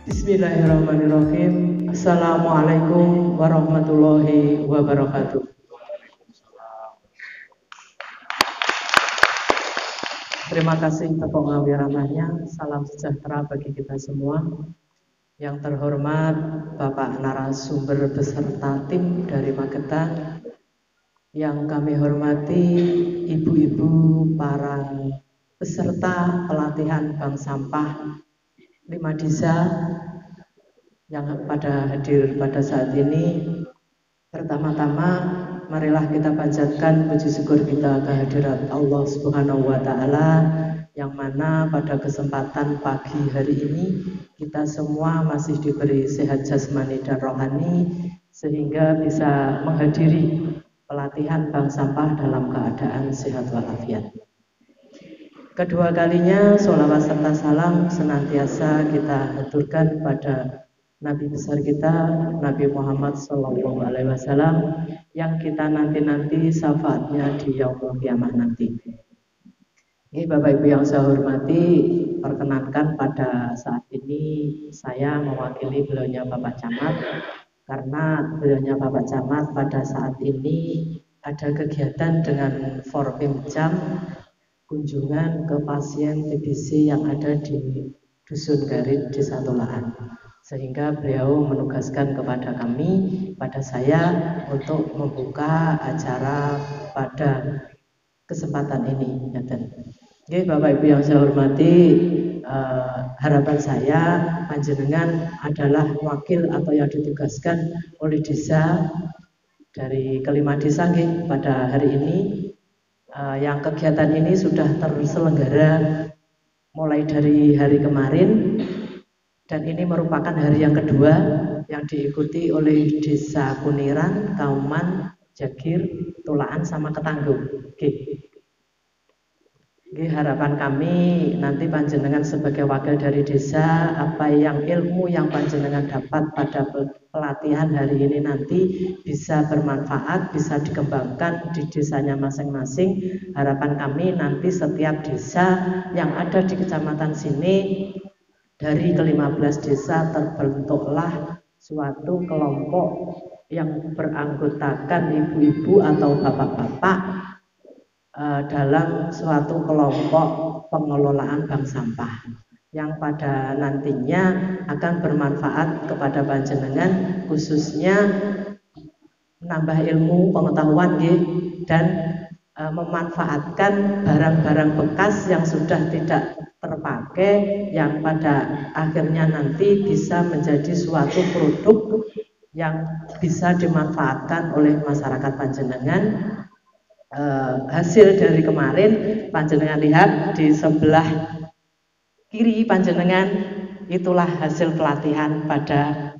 Bismillahirrahmanirrahim. Assalamualaikum warahmatullahi wabarakatuh. Terima kasih tepuk ngawirananya. Salam sejahtera bagi kita semua. Yang terhormat Bapak narasumber beserta tim dari Magetan, yang kami hormati ibu-ibu para peserta pelatihan bank sampah 5 desa yang pada hadir pada saat ini. Pertama-tama marilah kita panjatkan puji syukur kita kehadirat Allah Subhanahu wa taala, yang mana pada kesempatan pagi hari ini kita semua masih diberi sehat jasmani dan rohani sehingga bisa menghadiri pelatihan bank sampah dalam keadaan sehat walafiat. Kedua kalinya sholawat serta salam senantiasa kita haturkan pada Nabi besar kita, Nabi Muhammad SAW, yang kita nanti-nanti syafaatnya di yaumul kiamah nanti. Ini Bapak Ibu yang saya hormati, perkenankan pada saat ini saya mewakili beliaunya Bapak Camat, karena beliaunya Bapak Camat pada saat ini ada kegiatan dengan Forpimjam, kunjungan ke pasien TBC yang ada di Dusun Garit, Desa Tolaan. Sehingga beliau menugaskan kepada kami, pada saya, untuk membuka acara pada kesempatan ini. Oke, Bapak Ibu yang saya hormati, harapan saya panjenengan adalah wakil atau yang ditugaskan oleh desa dari kelima desa pada hari ini. Yang kegiatan ini sudah terselenggara mulai dari hari kemarin, dan ini merupakan hari yang kedua yang diikuti oleh Desa Kuniran, Kauman, Jagir, Tulaan, sama Ketanggung. Harapan kami nanti panjenengan sebagai wakil dari desa, apa yang ilmu yang panjenengan dapat pada pelatihan hari ini nanti bisa bermanfaat, bisa dikembangkan di desanya masing-masing. Harapan kami nanti setiap desa yang ada di kecamatan sini, dari ke-15 desa terbentuklah suatu kelompok yang beranggotakan ibu-ibu atau bapak-bapak dalam suatu kelompok pengelolaan bank sampah yang pada nantinya akan bermanfaat kepada panjenengan, khususnya menambah ilmu pengetahuan dan memanfaatkan barang-barang bekas yang sudah tidak terpakai, yang pada akhirnya nanti bisa menjadi suatu produk yang bisa dimanfaatkan oleh masyarakat panjenengan. Hasil dari kemarin panjenengan lihat di sebelah kiri panjenengan, itulah hasil pelatihan pada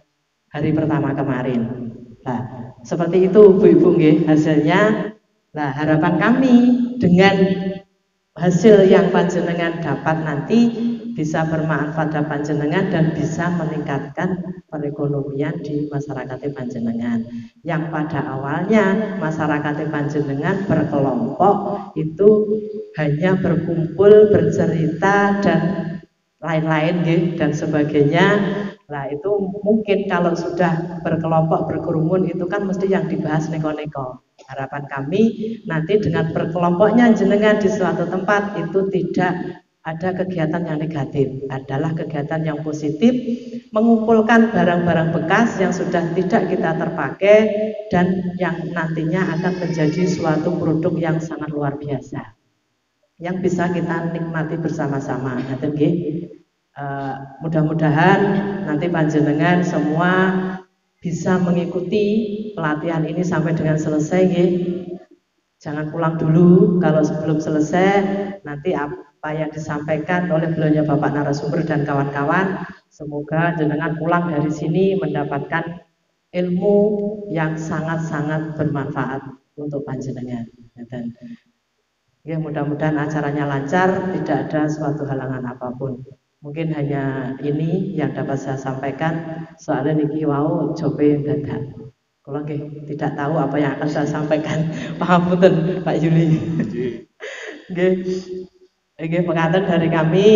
hari pertama kemarin. Nah, seperti itu Bu-ibu hasilnya. Nah, harapan kami dengan hasil yang panjenengan dapat nanti bisa bermanfaat pada panjenengan dan bisa meningkatkan perekonomian di masyarakat panjenengan. Yang pada awalnya masyarakat panjenengan berkelompok itu hanya berkumpul, bercerita dan lain-lain dan sebagainya. Nah, itu mungkin kalau sudah berkelompok, berkerumun, itu kan mesti yang dibahas neko-neko. Harapan kami nanti dengan berkelompoknya jenengan di suatu tempat itu tidak ada kegiatan yang negatif, adalah kegiatan yang positif, mengumpulkan barang-barang bekas yang sudah tidak kita terpakai dan yang nantinya akan menjadi suatu produk yang sangat luar biasa, yang bisa kita nikmati bersama-sama. Mudah-mudahan nanti panjenengan semua bisa mengikuti pelatihan ini sampai dengan selesai. Jangan pulang dulu, kalau sebelum selesai nanti apa yang disampaikan oleh beliaunya Bapak narasumber dan kawan-kawan, semoga jenengan pulang dari sini mendapatkan ilmu yang sangat-sangat bermanfaat untuk panjenengan. Ya, mudah-mudahan acaranya lancar, tidak ada suatu halangan apapun. Mungkin hanya ini yang dapat saya sampaikan, soalnya niki wau jope dadak. Kalau tidak tahu apa yang akan saya sampaikan, pangapunten Pak Yuli. Oke, pengantin dari kami,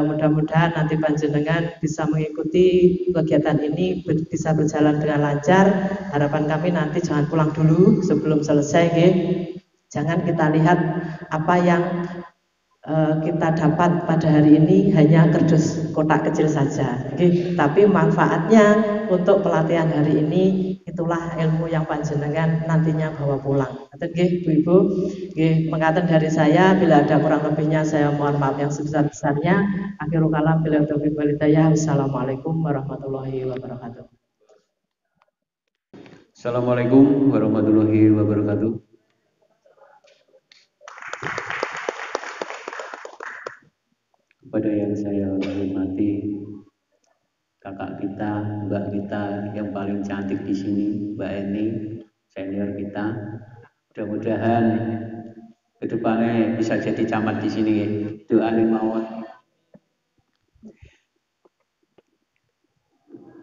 mudah-mudahan nanti panjenengan bisa mengikuti kegiatan ini bisa berjalan dengan lancar. Harapan kami nanti jangan pulang dulu sebelum selesai, oke. Jangan kita lihat apa yang kita dapat pada hari ini hanya kerdus kotak kecil saja, oke. Tapi manfaatnya untuk pelatihan hari ini itulah ilmu yang panjenengan nantinya bawa pulang. Oke, Bu-ibu, mengatakan dari saya, bila ada kurang lebihnya saya mohon maaf yang sebesar-besarnya. Akhirul kalam bila taufiq wal hidayah. Wassalamualaikum warahmatullahi wabarakatuh. Assalamualaikum warahmatullahi wabarakatuh. Kepada yang saya hormati, kakak kita, mbak kita yang paling cantik di sini, Mbak Eni, senior kita. Mudah-mudahan kedepannya bisa jadi camat di sini ya. Doain mawon.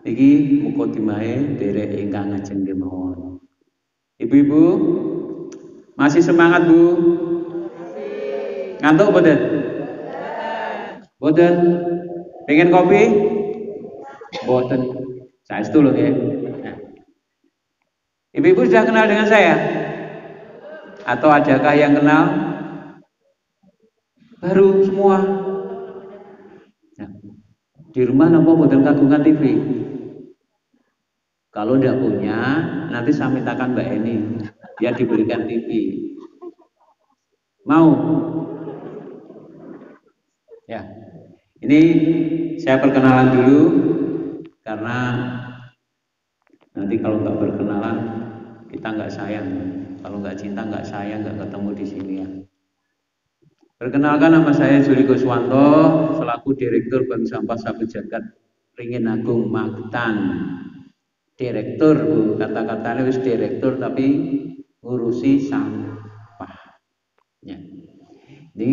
Iki mukodimahe derek ingkang ngajeng mawon. Ibu-ibu masih semangat, Bu? Ngantuk boten? Boten? Pengen kopi? Boten. Saestu lho ya. Nah. Ibu-ibu sudah kenal dengan saya? Atau adakah yang kenal? Baru semua. Nah, di rumah nopo boten kagungan TV? Kalau tidak punya, nanti saya mintakan Mbak Eni, dia diberikan TV. Mau? Ya, ini saya perkenalan dulu, karena nanti kalau nggak berkenalan kita nggak sayang. Kalau nggak cinta nggak sayang, nggak ketemu di sini ya. Perkenalkan, nama saya Juli Guswanto, selaku Direktur Bank Sampah Sabu Jagat Ringin Agung Magetan. Direktur, Bu, kata-katanya wis direktur tapi ngurusi sampah. Ya. Ini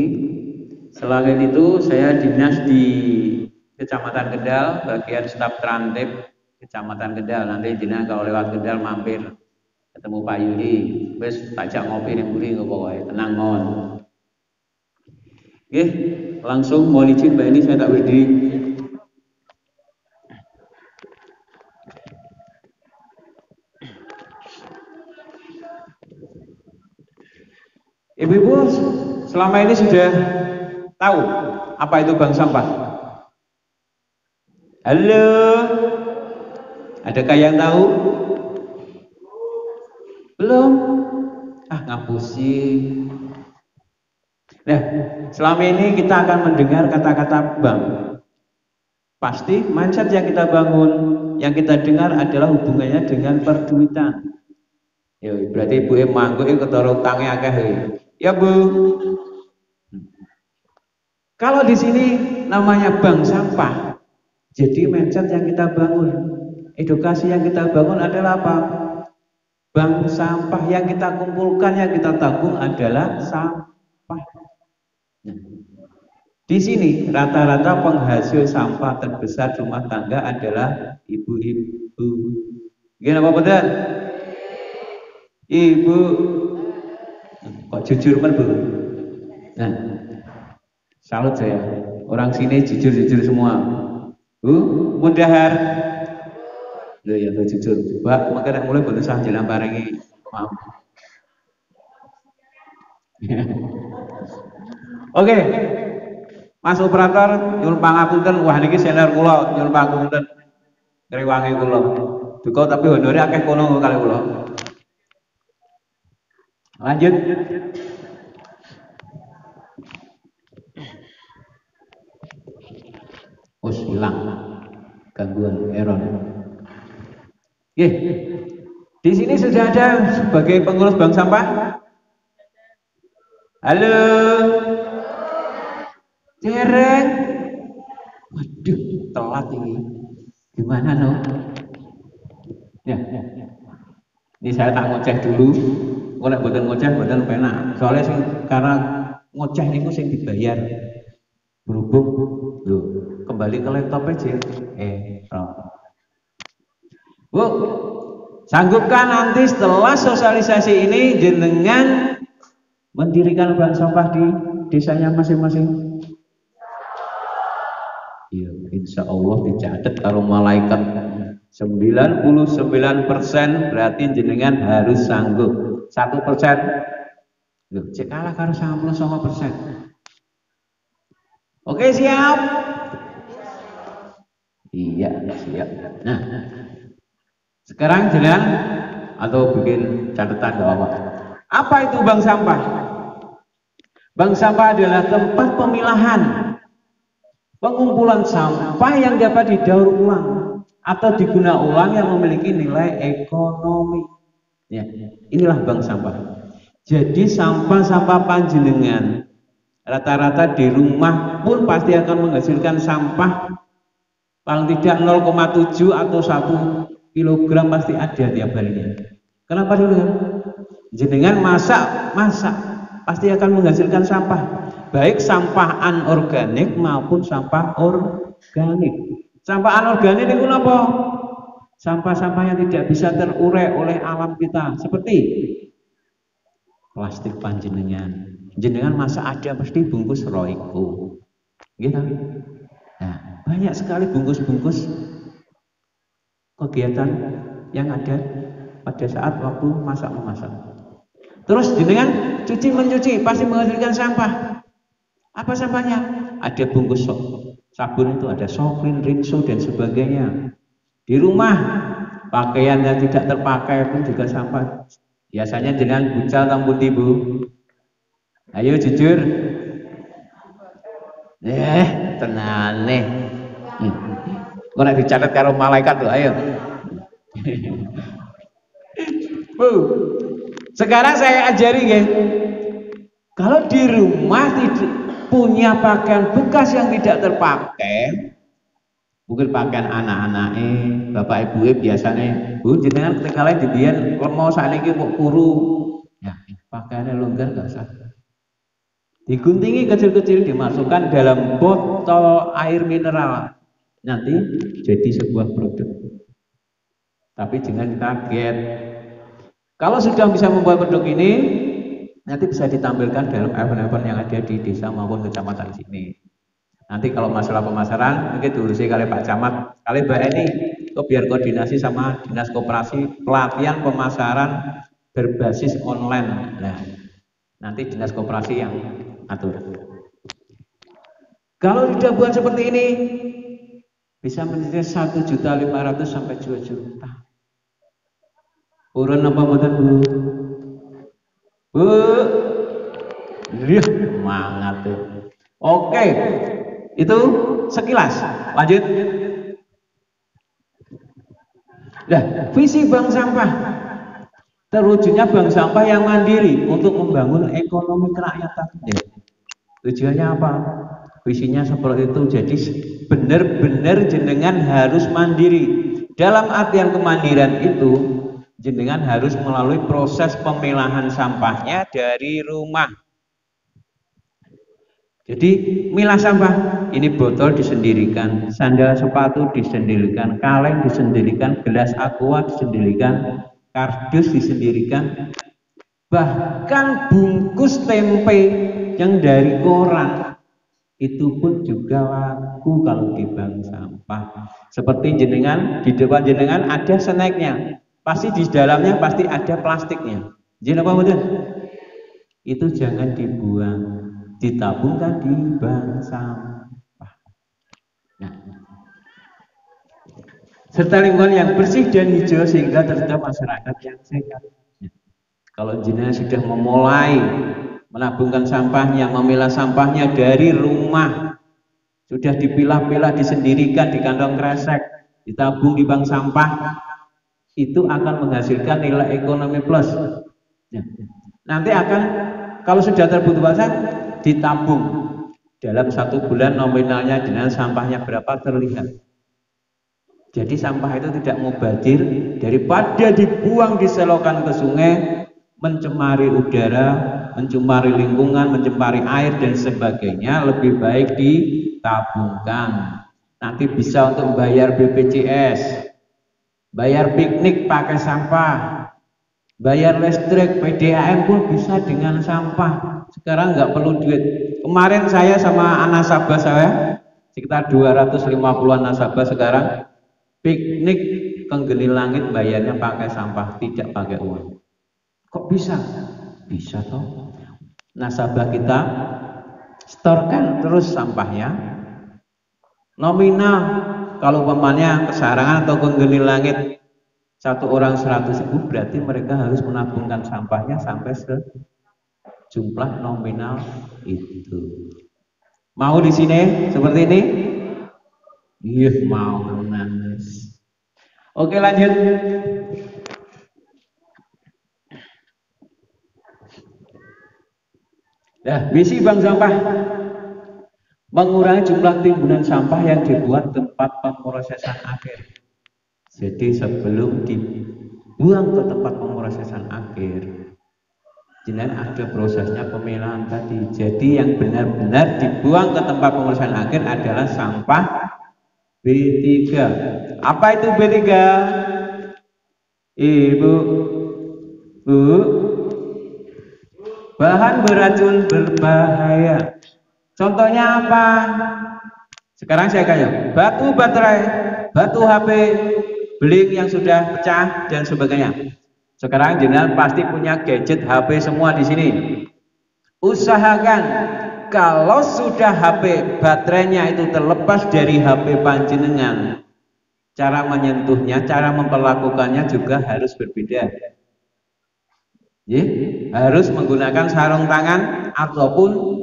selain itu saya dinas di Kecamatan Kendal, bagian staf Trantip Kecamatan Kendal. Nanti jenengan kalau lewat Kendal mampir ketemu Pak Yuli, wis tajak ngopi ning mburi engko pokoke tenang mon. Oke, langsung mohon izin Mbak, ini saya tak berdiri. Ibu-ibu selama ini sudah tahu apa itu bank sampah? Halo, adakah yang tahu? Belum? Ah, ngapusi. Nah, selama ini kita akan mendengar kata-kata bank. Pasti mindset yang kita bangun, yang kita dengar adalah hubungannya dengan perduitan. Ya, berarti ibu manggung itu ketara utangnya akeh. Ya, Bu. Kalau di sini namanya bank sampah, jadi mindset yang kita bangun, edukasi yang kita bangun adalah apa? Bank sampah yang kita kumpulkan, yang kita tabung adalah sampah. Di sini rata-rata penghasil sampah terbesar rumah tangga adalah ibu-ibu. Gimana Pak Bedan? Ibu, kok jujur kan Bu? Nah, salut saya. Orang sini jujur-jujur semua. Bu, mudahar. Loh ya, tuh jujur. Mbak, makanya mulai boten sah jalan paringi. Maaf. Oke. Mas operator nyuwun pangapunten, wah niki senior kula, nyuwun pangapunten. Ngrewangi kula. Duka tapi honore akeh kono kali kula. Lanjut. Hilang gangguan error. Di sini sudah ada sebagai pengurus bank sampah. Halo. Cereng. Waduh, telat ini. Gimana no? Ya. Ini saya tak ngoceh dulu. Kalau buatan ngoceh, buatan penak. Soalnya sing karena ngoceh ini sing dibayar. Berhubung, loh, kembali ke laptop aja. Bu, sanggupkah nanti setelah sosialisasi ini jenengan mendirikan bank sampah di desanya masing-masing? Ya, insya Allah dicatat kalau malaikat 99% berarti jenengan harus sanggup. 1%. Loh, cek kalah karo 99%. Oke, siap? Iya, siap. Nah, sekarang jenengan atau bikin catatan gak apa-apa. Apa itu bank sampah? Bank sampah adalah tempat pemilahan, pengumpulan sampah yang dapat didaur ulang atau diguna ulang yang memiliki nilai ekonomi. Ya, inilah bank sampah. Jadi sampah-sampah panjenengan rata-rata di rumah pun pasti akan menghasilkan sampah paling tidak 0,7 atau 1 kilogram pasti ada tiap harinya. Kenapa dulu? Jenengan masak pasti akan menghasilkan sampah, baik sampah anorganik maupun sampah organik. Sampah anorganik itu apa? Sampah-sampah yang tidak bisa terurai oleh alam kita, seperti plastik panjenengan. Jenengan masak ada pasti bungkus Royco, gitu. Nah, banyak sekali bungkus-bungkus kegiatan yang ada pada saat waktu masak-memasak. Terus jenengan mencuci pasti menghasilkan sampah. Apa sampahnya? Ada bungkus sabun itu ada Sofrin, Rinso dan sebagainya. Di rumah pakaian yang tidak terpakai pun juga sampah. Biasanya jenengan bucal tang putih, Bu. Ayo jujur. Tenane. Kok nek dicatat karo malaikat tuh, ayo. Bu, sekarang saya ajari ya. Kalau di rumah punya pakaian bekas yang tidak terpakai, mungkin pakaian anak-anaknya, bapak ibu biasanya, Bu jenengan ketika lain dibiyen lemau sakniki kok kuru. Ya, pakaiannya longgar enggak usah. Diguntingi kecil-kecil, dimasukkan dalam botol air mineral, nanti jadi sebuah produk. Tapi jangan kaget, kalau sudah bisa membuat produk ini, nanti bisa ditampilkan dalam event-event yang ada di desa maupun kecamatan sini. Nanti kalau masalah pemasaran mungkin diurusi kali Pak Camat, kali Mbak Eni, biar koordinasi sama Dinas Koperasi pelatihan pemasaran berbasis online. Nah, nanti Dinas Koperasi yang atur. Kalau sudah buat seperti ini, bisa mencapai 1.500.000 sampai 2 juta. Urun apa mboten, Bu? Bu, semangat tuh. Oke, itu sekilas. Lanjut. Nah, visi bank sampah terwujudnya bank sampah yang mandiri untuk membangun ekonomi kerakyatan. Tujuannya apa? Visinya seperti itu. Jadi benar-benar jenengan harus mandiri. Dalam artian kemandirian itu, jenengan harus melalui proses pemilahan sampahnya dari rumah. Jadi milah sampah, ini botol disendirikan, sandal sepatu disendirikan, kaleng disendirikan, gelas aqua disendirikan, kardus disendirikan, bahkan bungkus tempe yang dari koran itu pun juga laku kalau di bank sampah. Seperti jenengan, di depan jenengan ada snacknya, pasti di dalamnya pasti ada plastiknya. Jadi apa betul? Itu jangan dibuang, ditabungkan di bank sampah. Nah, serta lingkungan yang bersih dan hijau sehingga tercipta masyarakat yang sehat. Kalau jenengan sudah memulai menabungkan sampahnya, memilah sampahnya dari rumah, sudah dipilah-pilah, disendirikan di kantong kresek, ditabung di bank sampah, itu akan menghasilkan nilai ekonomi plus. Nanti akan, kalau sudah terbukti ditabung dalam 1 bulan nominalnya dengan sampahnya berapa terlihat. Jadi sampah itu tidak mubazir, daripada dibuang diselokan ke sungai, mencemari udara, mencemari lingkungan, mencemari air dan sebagainya, lebih baik ditabungkan. Nanti bisa untuk bayar BPJS, bayar piknik pakai sampah, bayar listrik, PDAM pun bisa dengan sampah. sekarang nggak perlu duit. Kemarin saya sama anak nasabah saya sekitar 250-an nasabah sekarang piknik ke Geni Langit bayarnya pakai sampah, tidak pakai uang. Kok bisa? Bisa toh. Nasabah kita setorkan terus sampahnya nominal. Kalau umpamanya ke Sarangan atau ke Geni Langit satu orang 100.000, berarti mereka harus menabungkan sampahnya sampai sejumlah nominal itu. Mau di sini seperti ini? Iya, mau nangis. Oke, lanjut. Nah, misi bank sampah mengurangi jumlah timbunan sampah yang dibuat tempat pemrosesan akhir. Jadi sebelum dibuang ke tempat pemrosesan akhir, jenengan ada prosesnya pemilahan tadi. Jadi yang benar-benar dibuang ke tempat pemrosesan akhir adalah sampah B3. Apa itu B3? Ibu, Bu, bahan beracun berbahaya. Contohnya apa? Sekarang saya kasih batu baterai, batu HP, beling yang sudah pecah dan sebagainya. Sekarang jenengan pasti punya gadget HP semua di sini. Usahakan kalau sudah HP baterainya itu terlepas dari HP panjenengan, cara menyentuhnya, cara memperlakukannya juga harus berbeda. Harus menggunakan sarung tangan ataupun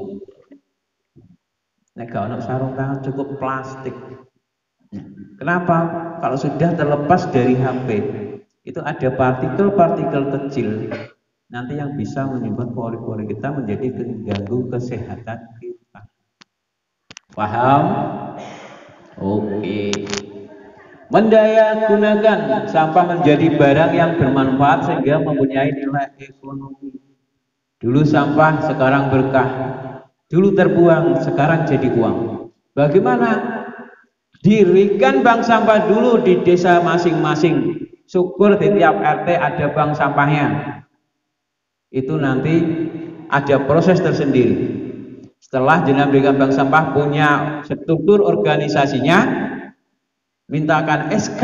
kalau sarung tangan cukup plastik. Kenapa? Kalau sudah terlepas dari HP, itu ada partikel-partikel kecil nanti yang bisa menyebabkan pori-pori kita menjadi mengganggu kesehatan kita. Paham? Oke. Mendaya gunakan sampah menjadi barang yang bermanfaat sehingga mempunyai nilai ekonomi. Dulu sampah, sekarang berkah. Dulu terbuang, sekarang jadi uang. Bagaimana? Dirikan bank sampah dulu di desa masing-masing. Syukur di tiap RT ada bank sampahnya. Itu nanti ada proses tersendiri. Setelah jenengan berikan bank sampah punya struktur organisasinya, mintakan SK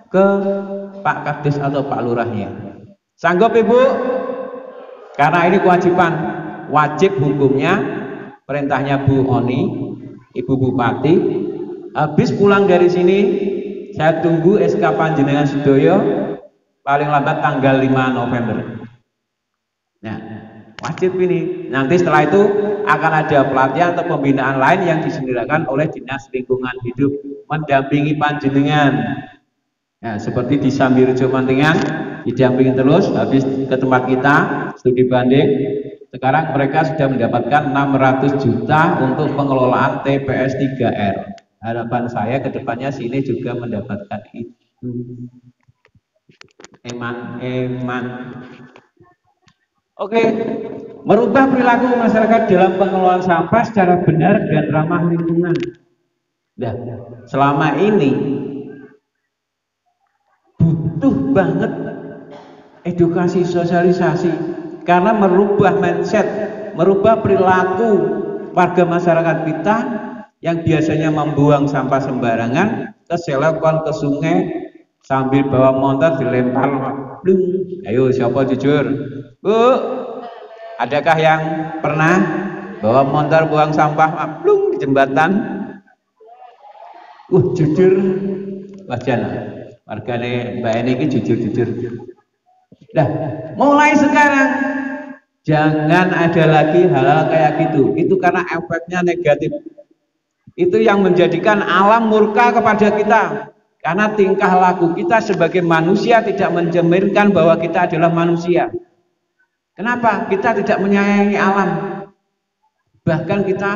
ke Pak Kades atau Pak Lurahnya. Sanggup Ibu? Karena ini kewajiban, wajib hukumnya. Perintahnya Bu Oni, Ibu Bupati. Habis pulang dari sini, saya tunggu SK panjenengan sedoyo paling lambat tanggal 5 November. Nah, wajib ini. Nanti setelah itu akan ada pelatihan atau pembinaan lain yang diselenggarakan oleh Dinas Lingkungan Hidup mendampingi panjenengan. Nah, seperti di Sambirejo Mantingan didampingi terus. Habis ke tempat kita studi banding. Sekarang mereka sudah mendapatkan 600 juta untuk pengelolaan TPS 3R. Harapan saya ke depannya sini juga mendapatkan itu. Eman. Oke, merubah perilaku masyarakat dalam pengelolaan sampah secara benar dan ramah lingkungan. Nah, selama ini butuh banget edukasi sosialisasi karena merubah mindset, merubah perilaku warga masyarakat kita yang biasanya membuang sampah sembarangan ke selokan, ke sungai sambil bawa motor dilempar. Ayo siapa jujur? Bu, adakah yang pernah bawa motor buang sampah di jembatan? Jujur wajan wargane Mbak Eni ini jujur. Nah, mulai sekarang jangan ada lagi hal-hal kayak gitu. Itu karena efeknya negatif. Itu yang menjadikan alam murka kepada kita. Karena tingkah laku kita sebagai manusia tidak mencerminkan bahwa kita adalah manusia. Kenapa? Kita tidak menyayangi alam. Bahkan kita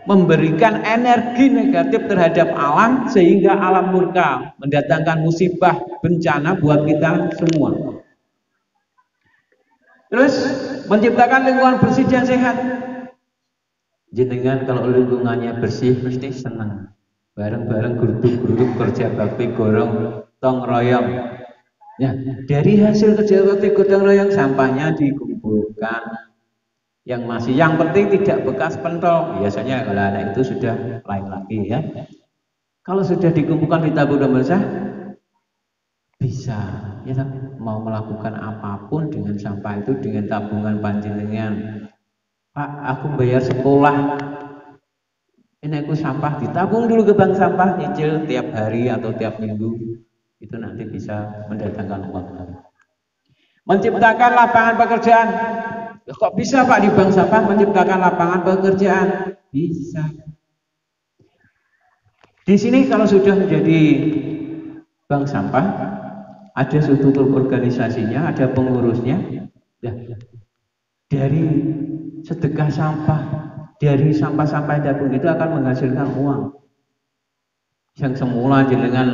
memberikan energi negatif terhadap alam sehingga alam murka, mendatangkan musibah, bencana buat kita semua. Terus menciptakan lingkungan bersih dan sehat. Jenengan kalau lingkungannya bersih mesti senang. Bareng-bareng geruduk-geruduk kerja bakti gorong tong royong. Ya, dari hasil kerja bakti gotong royong sampahnya dikumpulkan. yang masih. Yang penting tidak bekas pentol. Biasanya kalau anak itu sudah lain lagi ya. Kalau sudah dikumpulkan di tabung dan basah, bisa ya, mau melakukan apapun dengan sampah itu, dengan tabungan panjenengan. Pak, aku bayar sekolah, ini aku sampah ditabung dulu ke bank sampah, nyicil tiap hari atau tiap minggu, itu nanti bisa mendatangkan uang. Menciptakan lapangan pekerjaan. Kok bisa Pak di bank sampah menciptakan lapangan pekerjaan? Bisa. Di sini kalau sudah menjadi bank sampah, ada struktur organisasinya, ada pengurusnya. Ya, dari sedekah sampah, dari sampah-sampah tabung itu akan menghasilkan uang. Yang semula jenengan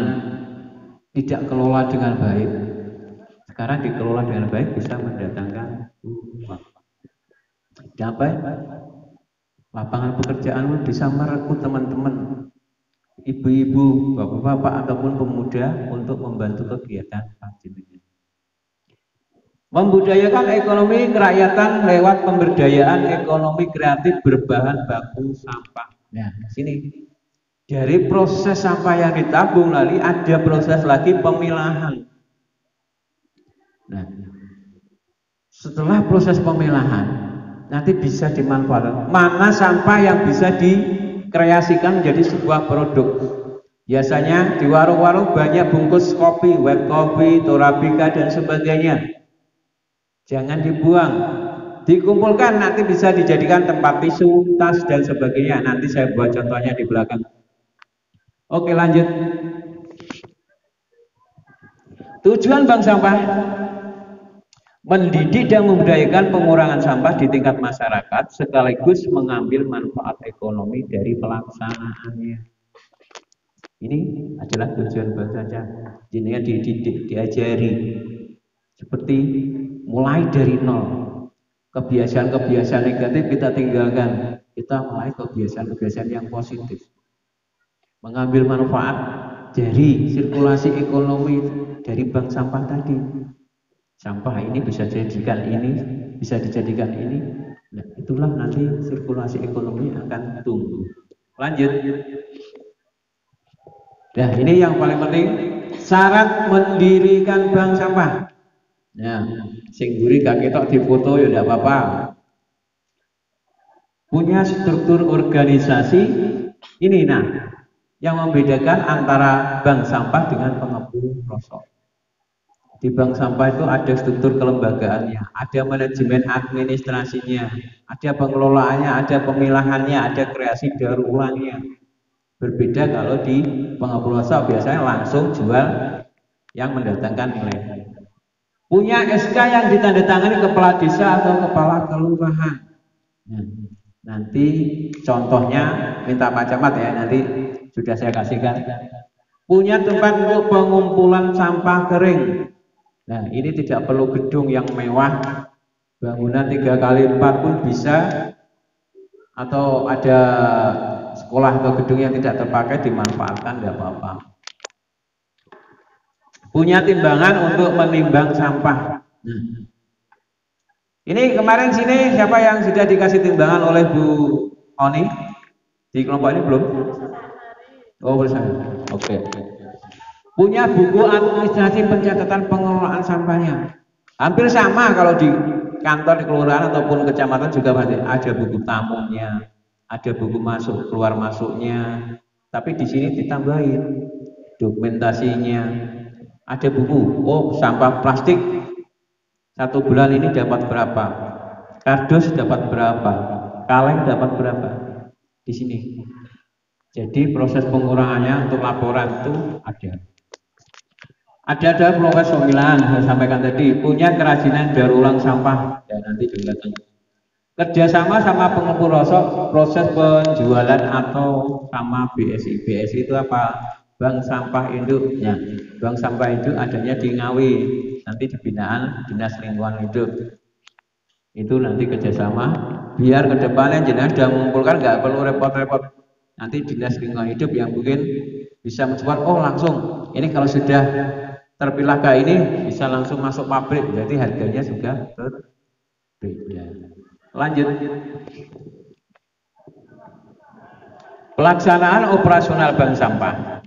tidak kelola dengan baik, sekarang dikelola dengan baik, bisa mendatangkan uang. Dapat lapangan pekerjaan, bisa merekrut teman-teman, ibu-ibu, bapak-bapak ataupun pemuda untuk membantu kegiatan panjenengan. Membudayakan ekonomi kerakyatan lewat pemberdayaan ekonomi kreatif berbahan baku sampah. Nah, sini dari proses sampah yang ditabung lalu ada proses lagi pemilahan. Nah, setelah proses pemilahan nanti bisa dimanfaatkan. Mana sampah yang bisa dikreasikan menjadi sebuah produk. Biasanya di warung-warung banyak bungkus kopi, white coffee, Torabika dan sebagainya. Jangan dibuang, dikumpulkan, nanti bisa dijadikan tempat tisu, tas dan sebagainya. Nanti saya buat contohnya di belakang. Oke, lanjut. Tujuan bank sampah mendidik dan membudayakan pengurangan sampah di tingkat masyarakat sekaligus mengambil manfaat ekonomi dari pelaksanaannya. Ini adalah tujuan bank sampah. Jenengan dididik, diajari seperti mulai dari nol. Kebiasaan-kebiasaan negatif kita tinggalkan. Kita mulai kebiasaan-kebiasaan yang positif. Mengambil manfaat dari sirkulasi ekonomi dari bank sampah tadi. Sampah ini bisa dijadikan ini, bisa dijadikan ini. Nah, itulah nanti sirkulasi ekonomi akan tumbuh. Lanjut. Nah, ini yang paling penting, syarat mendirikan bank sampah. Nah, sing guri gak ketok difoto ya tidak apa-apa. Punya struktur organisasi ini, nah, yang membedakan antara bank sampah dengan pengepul rosok. Di bank sampah itu ada struktur kelembagaannya, ada manajemen administrasinya, ada pengelolaannya, ada pemilahannya, ada kreasi daur ulangnya. Berbeda kalau di pengepul rosok biasanya langsung jual yang mendatangkan nilai. Punya SK yang ditandatangani kepala desa atau kepala kelurahan. Nanti contohnya minta Pak Camat ya, nanti sudah saya kasihkan. Punya tempat untuk pengumpulan sampah kering. Nah, ini tidak perlu gedung yang mewah, bangunan 3x4 pun bisa, atau ada sekolah atau gedung yang tidak terpakai dimanfaatkan, tidak apa-apa. Punya timbangan untuk menimbang sampah. Ini kemarin sini siapa yang sudah dikasih timbangan oleh Bu Oni? Di kelompok ini belum? Oh, bersama. Oke. Punya buku administrasi pencatatan pengelolaan sampahnya. Hampir sama kalau di kantor di kelurahan ataupun kecamatan juga pasti ada buku tamunya, ada buku masuk keluar masuknya. Tapi di sini ditambahin dokumentasinya. Ada buku, oh sampah plastik 1 bulan ini dapat berapa, kardus dapat berapa, kaleng dapat berapa, di sini. Jadi proses pengurangannya untuk laporan itu ada. Ada proses pemilahan, saya sampaikan tadi, punya kerajinan daur ulang sampah, dan nanti juga kerjasama sama pengepul rosok, proses penjualan atau sama BSI. BSI itu apa? Bank Sampah Induk. Ya, Bank Sampah itu adanya di Ngawi, nanti di binaan Dinas Lingkungan Hidup. Itu nanti kerjasama, biar ke depannya jenengan sudah mengumpulkan, nggak perlu repot-repot. Nanti Dinas Lingkungan Hidup yang mungkin bisa mensupport, oh langsung, ini kalau sudah terpilah kayak ini bisa langsung masuk pabrik, jadi harganya juga berbeda. Lanjut. Pelaksanaan operasional bank sampah.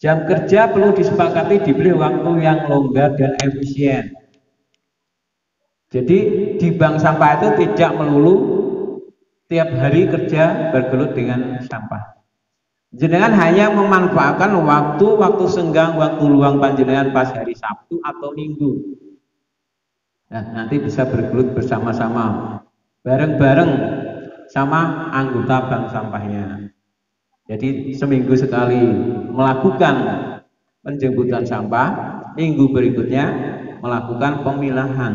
Jam kerja perlu disepakati diberi waktu yang longgar dan efisien. Jadi di bank sampah itu tidak melulu tiap hari kerja bergelut dengan sampah. Jenengan hanya memanfaatkan waktu senggang, waktu luang panjenengan pas hari Sabtu atau Minggu. Nah, nanti bisa bergelut bersama-sama, bareng-bareng sama anggota bank sampahnya. Jadi seminggu sekali melakukan penjemputan sampah, minggu berikutnya melakukan pemilahan.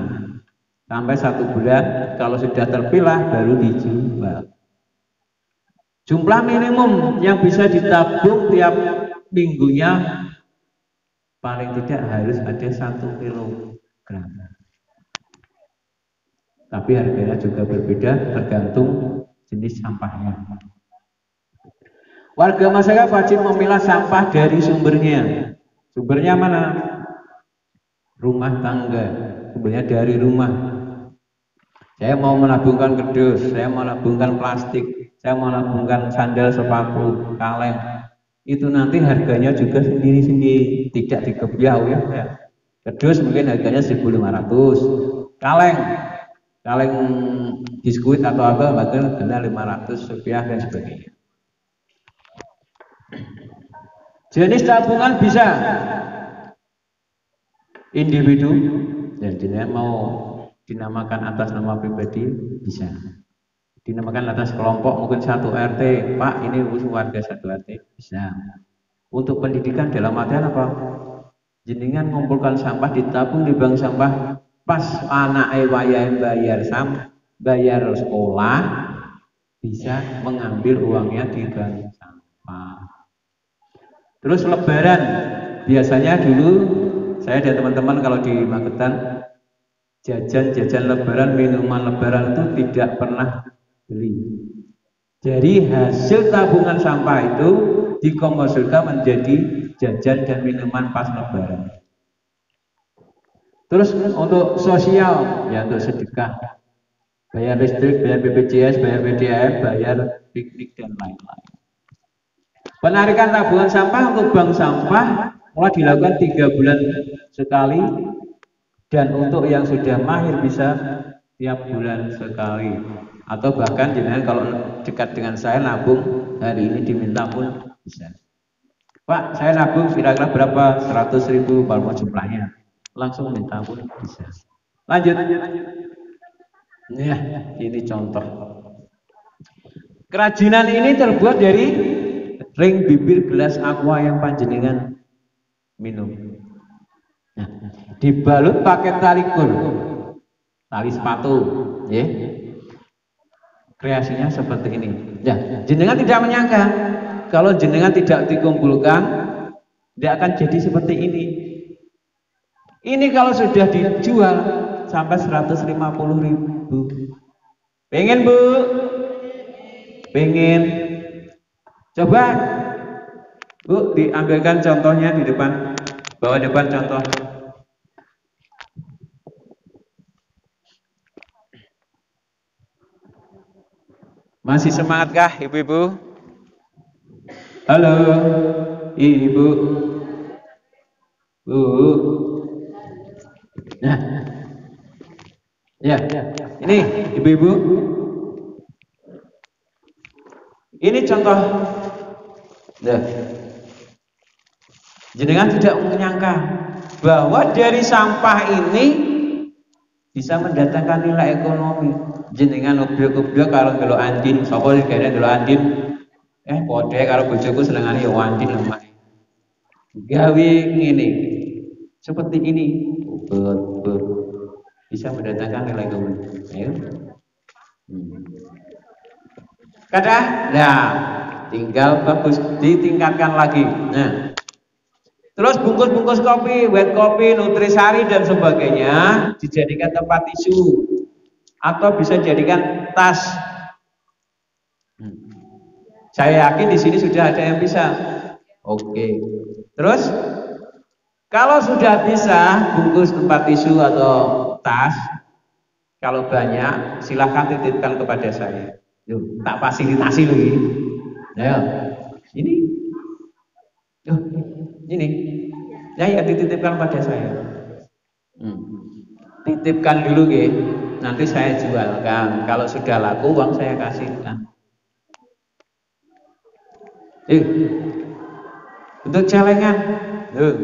Sampai 1 bulan, kalau sudah terpilah baru dijual. Jumlah minimum yang bisa ditabung tiap minggunya paling tidak harus ada 1 kilogram. Tapi harganya juga berbeda tergantung jenis sampahnya. Warga masyarakat wajib memilah sampah dari sumbernya. Sumbernya mana? Rumah tangga. Sumbernya dari rumah. Saya mau menabungkan kerdus, saya mau menabungkan plastik, saya mau menabungkan sandal, sepatu, kaleng. Itu nanti harganya juga sendiri-sendiri, tidak dikebiau ya. Kerdus mungkin harganya 1.500. Kaleng biskuit atau apa bahkan harganya 500 rupiah dan sebagainya. Jenis tabungan bisa individu, dan jenengan mau dinamakan atas nama pribadi bisa, dinamakan atas kelompok mungkin 1 RT, Pak ini warga 1 RT bisa. Untuk pendidikan dalam artian apa? Jenengan mengumpulkan sampah ditabung di bank sampah, pas anak bayar sekolah bisa mengambil uangnya di bank sampah. Terus lebaran, biasanya dulu saya dan teman-teman kalau di Magetan jajan lebaran, minuman lebaran itu tidak pernah beli. Jadi hasil tabungan sampah itu dikonversikan menjadi jajan dan minuman pas lebaran. Terus untuk sosial, ya untuk sedekah, bayar listrik, bayar BPJS, bayar PDAM, bayar piknik dan lain-lain. Penarikan tabungan sampah untuk bank sampah mulai dilakukan 3 bulan sekali, dan untuk yang sudah mahir bisa tiap bulan sekali, atau bahkan jenengan kalau dekat dengan saya nabung hari ini diminta pun bisa. Pak, saya nabung kira-kira berapa? 100.000 kalau jumlahnya, langsung minta pun bisa. Lanjut. Ya, ini contoh. Kerajinan ini terbuat dari ring bibir gelas aqua yang panjenengan minum. Nah, dibalut pakai tali kur, tali sepatu, ya. Kreasinya seperti ini. Ya, jenengan tidak menyangka kalau jenengan tidak dikumpulkan, tidak akan jadi seperti ini. Ini kalau sudah dijual sampai 150.000. Pengen Bu? Pengen? Coba Bu diambilkan contohnya di depan, bawa depan contoh. Masih semangatkah ibu-ibu? Halo ibu, Bu. Nah, ya, ini ibu-ibu. Ini contoh. Nah, jenengan tidak menyangka bahwa dari sampah ini bisa mendatangkan nilai ekonomi. Jenengan obyek-obyek kalau delok andin, sapa sing kene delok andin? Kode karo bojoku senengane ya andin lemah. Gawe ngene. Seperti ini. Bisa mendatangkan nilai ekonomi. Ayo. Kadah? Nah, tinggal bagus ditingkatkan lagi. Nah, terus bungkus-bungkus kopi, wet kopi, nutrisari dan sebagainya dijadikan tempat tisu atau bisa dijadikan tas. Saya yakin di sini sudah ada yang bisa. Oke. Terus kalau sudah bisa bungkus tempat tisu atau tas, Kalau banyak, silahkan titipkan kepada saya. Yuk, tak fasilitasi lagi. Nah, ini, yuk, ini, ya dititipkan pada saya. Titipkan dulu, ya. Nanti saya jualkan. Kalau sudah laku, uang saya kasihkan. Yuk, untuk celengan, yuk.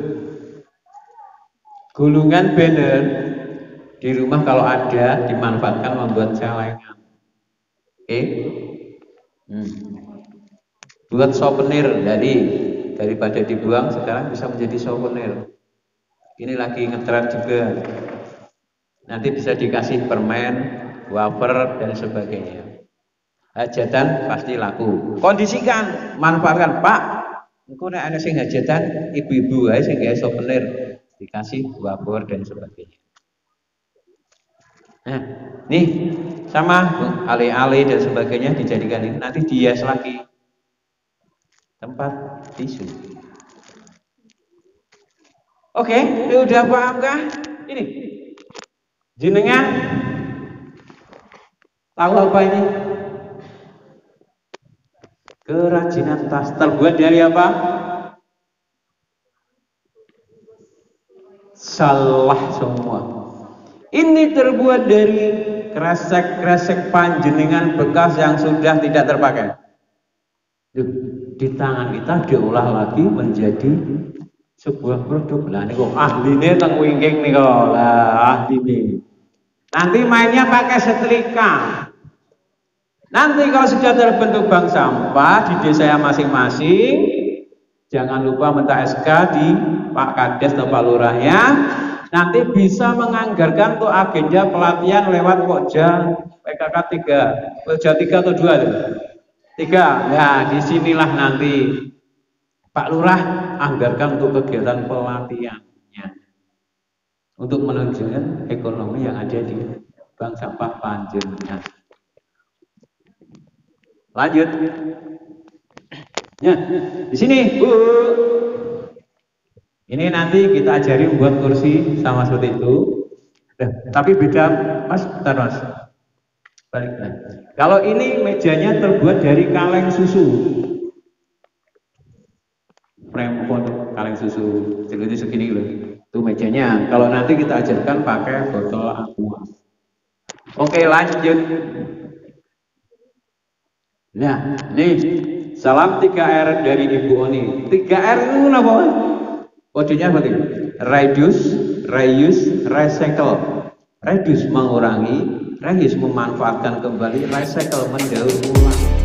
Gulungan banner di rumah kalau ada dimanfaatkan membuat celengan. Oke, buat souvenir daripada dibuang sekarang bisa menjadi souvenir. Ini lagi ngetren juga. Nanti bisa dikasih permen, wafer dan sebagainya. Hajatan pasti laku. Kondisikan, manfaatkan, Pak. Engko nek ana sing hajatan, ibu-ibu ae sing gawe souvenir, dikasih wafer dan sebagainya. Nah, nih sama ale-ale dan sebagainya dijadikan ini nanti dihias lagi tempat tisu. Oke, udah paham kah? Ini jenengan tahu apa ini? Kerajinan tas terbuat dari apa? Salah semua. Ini terbuat dari kresek-kresek panjenengan bekas yang sudah tidak terpakai. Di tangan kita diolah lagi menjadi sebuah produk. Lah niku ahline teng wingking niku. Lah ahline. Nanti mainnya pakai setrika. Nanti kalau sudah terbentuk bank sampah di desa masing-masing, jangan lupa minta SK di Pak Kades atau Pak Lurahnya. Nanti bisa menganggarkan untuk agenda pelatihan lewat Pokja PKK 3, Pokja 3 atau 2 itu? 3. Nah, disinilah nanti Pak Lurah anggarkan untuk kegiatan pelatihannya untuk menunjukkan ekonomi yang ada di bank sampah panjenengan. Lanjut. Ya, di sini, Bu. Ini nanti kita ajari membuat kursi sama seperti itu. Tapi beda, Mas. Bentar, Mas. Balik. Kalau ini mejanya terbuat dari kaleng susu. Prempon kaleng susu. Jadi segini loh. Itu mejanya. Kalau nanti kita ajarkan pakai botol aqua. Oke, lanjut. Nah, nih salam 3R dari Ibu Oni. 3R itu apa? Kodenya seperti ini. Reduce, recycle. Reduce mengurangi, reuse memanfaatkan kembali, recycle mendaur ulang.